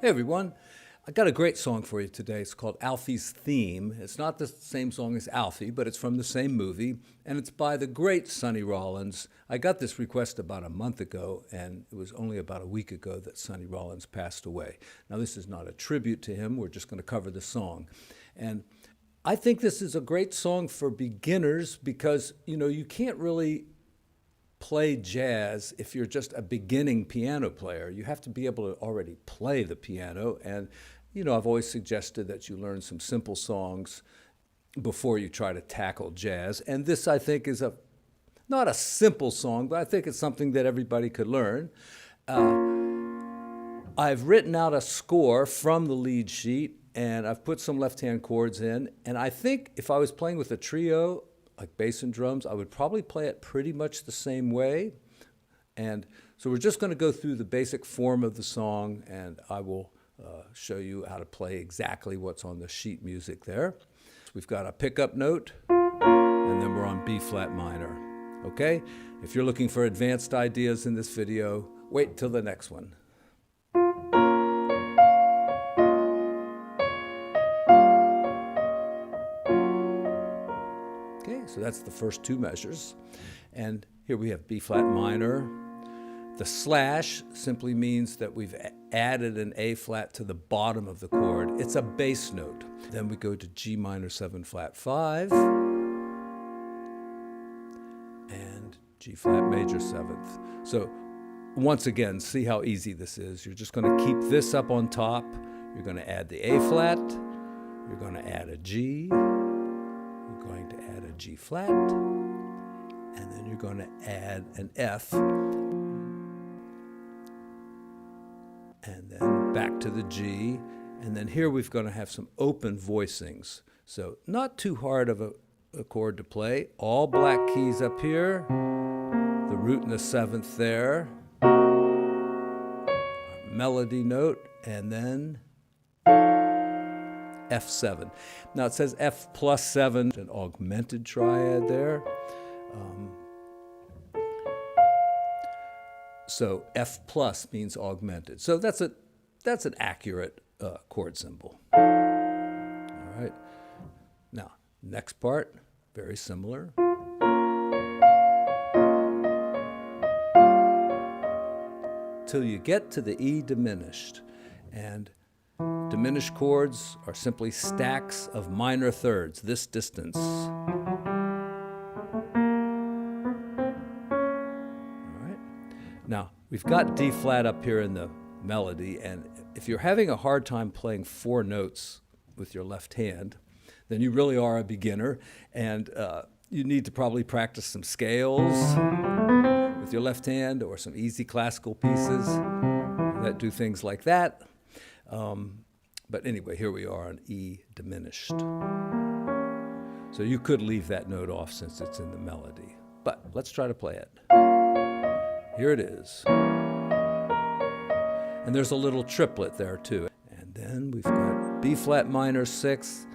Hey everyone, I got a great song for you today. It's called Alfie's Theme. It's not the same song as Alfie, but it's from the same movie, and it's by the great Sonny Rollins. I got this request about a month ago, and it was only about a week ago that Sonny Rollins passed away. Now this is not a tribute to him, we're just going to cover the song. And I think this is a great song for beginners because, you can't really play jazz if you're just a beginning piano player. You have to be able to already play the piano. And, I've always suggested that you learn some simple songs before you try to tackle jazz. And this, I think, is not a simple song, but I think it's something that everybody could learn. I've written out a score from the lead sheet, and I've put some left-hand chords in. And I think if I was playing with a trio, like bass and drums, I would probably play it pretty much the same way. And so we're just going to go through the basic form of the song, and I will show you how to play exactly what's on the sheet music there. We've got a pickup note, and then we're on B flat minor. Okay? If you're looking for advanced ideas in this video, wait till the next one. So that's the first two measures. And here we have B flat minor. The slash simply means that we've added an A flat to the bottom of the chord. It's a bass note. Then we go to G minor 7 flat 5 and G flat major 7th. So once again, see how easy this is. You're just going to keep this up on top. You're going to add the A flat. You're going to add a G. Going to add a G flat, and then you're going to add an F, and then back to the G, and then here we're going to have some open voicings. So not too hard of a chord to play. All black keys up here, the root and the 7th there, our melody note, and then F7. Now it says F plus 7, an augmented triad there. So F plus means augmented. So that's an accurate chord symbol. All right. Now, next part, very similar. Till you get to the E diminished. And diminished chords are simply stacks of minor thirds, this distance. All right. Now, we've got D flat up here in the melody, and if you're having a hard time playing 4 notes with your left hand, then you really are a beginner, and you need to probably practice some scales with your left hand or some easy classical pieces that do things like that. But anyway, here we are on E diminished. So you could leave that note off since it's in the melody. But let's try to play it. Here it is. And there's a little triplet there too. And then we've got B flat minor 6.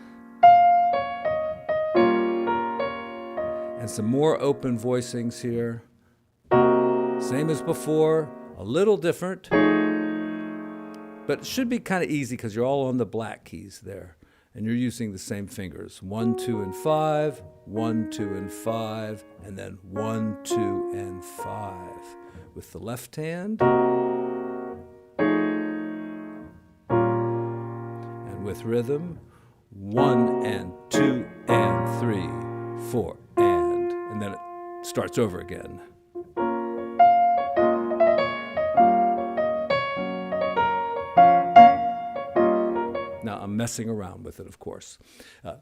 And some more open voicings here. Same as before, a little different. But it should be kind of easy because you're all on the black keys there. And you're using the same fingers. 1, 2, and 5, 1, 2, and 5, and then 1, 2, and 5. With the left hand. And with rhythm, 1, and 2, and 3, 4, and then it starts over again. Now, I'm messing around with it, of course.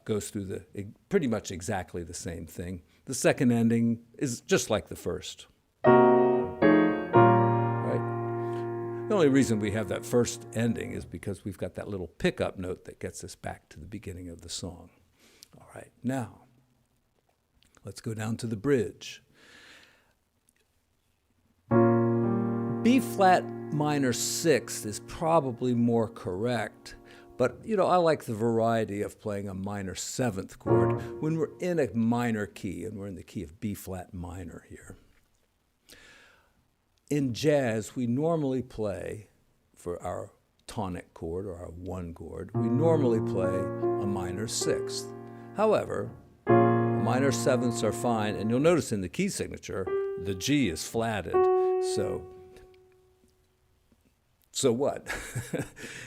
Goes through pretty much exactly the same thing. The second ending is just like the first. Right? The only reason we have that first ending is because we've got that little pickup note that gets us back to the beginning of the song. All right, now, let's go down to the bridge. B flat minor 6 is probably more correct. But, I like the variety of playing a minor 7th chord when we're in a minor key, and we're in the key of B flat minor here. In jazz, we normally play, for our tonic chord or our 1 chord, we normally play a minor 6th. However, minor 7ths are fine, and you'll notice in the key signature, the G is flatted. So what?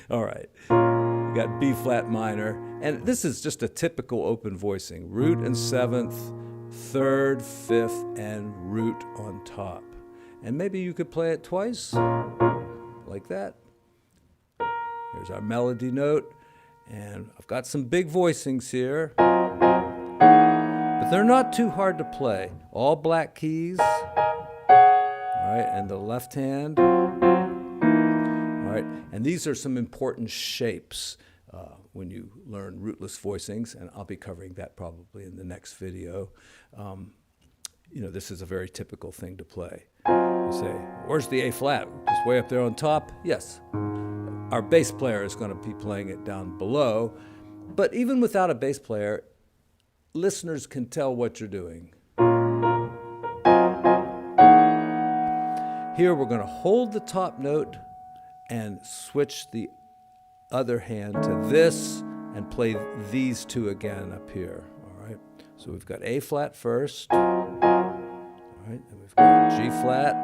All right, we got B flat minor, and this is just a typical open voicing. Root and 7th, 3rd, 5th, and root on top. And maybe you could play it twice, like that. Here's our melody note, and I've got some big voicings here, but they're not too hard to play. All black keys, all right, and the left hand. And these are some important shapes when you learn rootless voicings, and I'll be covering that probably in the next video. This is a very typical thing to play. You say, where's the A flat? Just way up there on top? Yes. Our bass player is going to be playing it down below, but even without a bass player, listeners can tell what you're doing. Here we're going to hold the top note and switch the other hand to this and play these two again up here, all right? So we've got A flat first, all right, and we've got G flat.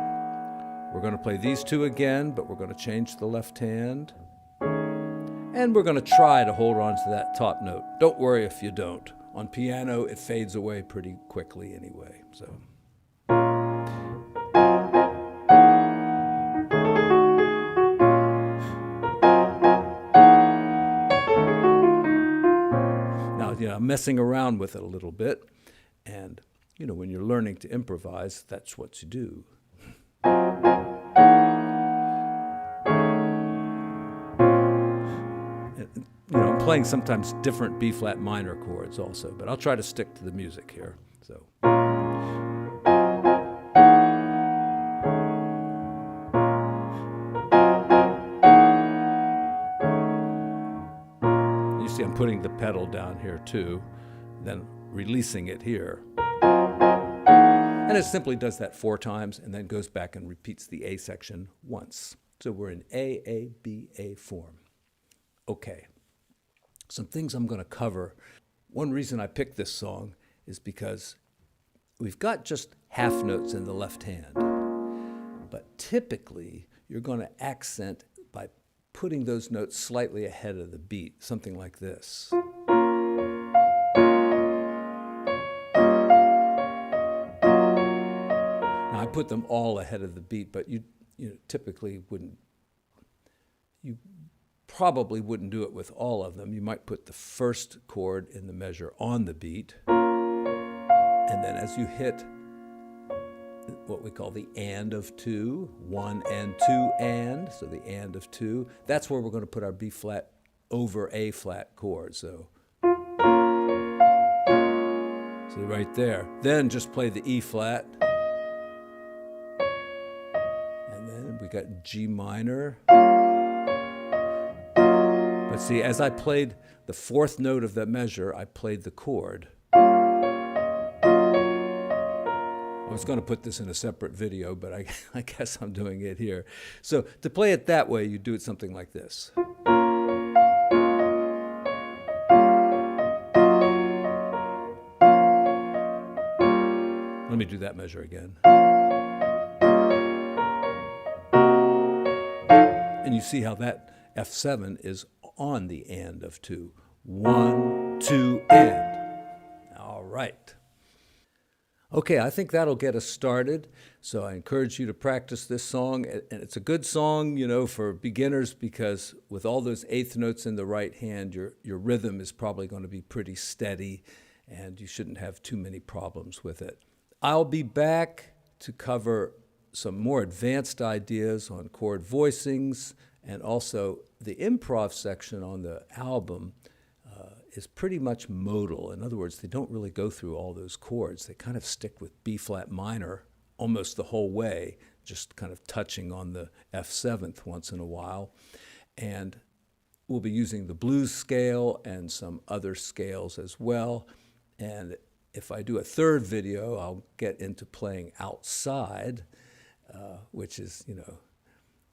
We're going to play these two again, but we're going to change the left hand. And we're going to try to hold on to that top note. Don't worry if you don't. On piano, it fades away pretty quickly anyway, so. I'm messing around with it a little bit, and when you're learning to improvise, that's what you do. And, I'm playing sometimes different B flat minor chords also, but I'll try to stick to the music here. So. I'm putting the pedal down here too, then releasing it here. And it simply does that 4 times and then goes back and repeats the A section once. So we're in A form. Okay, some things I'm going to cover. One reason I picked this song is because we've got just half notes in the left hand, but typically you're going to accent by putting those notes slightly ahead of the beat, something like this. Now, I put them all ahead of the beat, but you typically wouldn't, you probably wouldn't do it with all of them. You might put the first chord in the measure on the beat, and then as you hit what we call the and of 2, 1 and 2 and, so the and of 2, that's where we're going to put our B flat over A flat chord. So right there. Then just play the E flat. And then we got G minor. But see, as I played the 4th note of that measure, I played the chord. I was going to put this in a separate video, but I guess I'm doing it here. So to play it that way, you do it something like this. Let me do that measure again. And you see how that F7 is on the and of 2. 1, 2, and. All right. Okay, I think that'll get us started. So I encourage you to practice this song. And it's a good song, for beginners, because with all those 8th notes in the right hand, your rhythm is probably going to be pretty steady, and you shouldn't have too many problems with it. I'll be back to cover some more advanced ideas on chord voicings, and also the improv section on the album is pretty much modal. In other words, they don't really go through all those chords. They kind of stick with B flat minor almost the whole way, just kind of touching on the F7th once in a while. And we'll be using the blues scale and some other scales as well. And if I do a 3rd video, I'll get into playing outside, which is,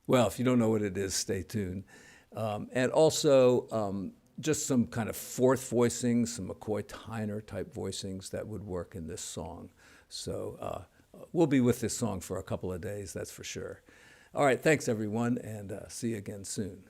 well, if you don't know what it is, stay tuned. And also just some kind of fourth voicings, some McCoy Tyner type voicings that would work in this song. So we'll be with this song for a couple of days, that's for sure. All right, thanks everyone, and see you again soon.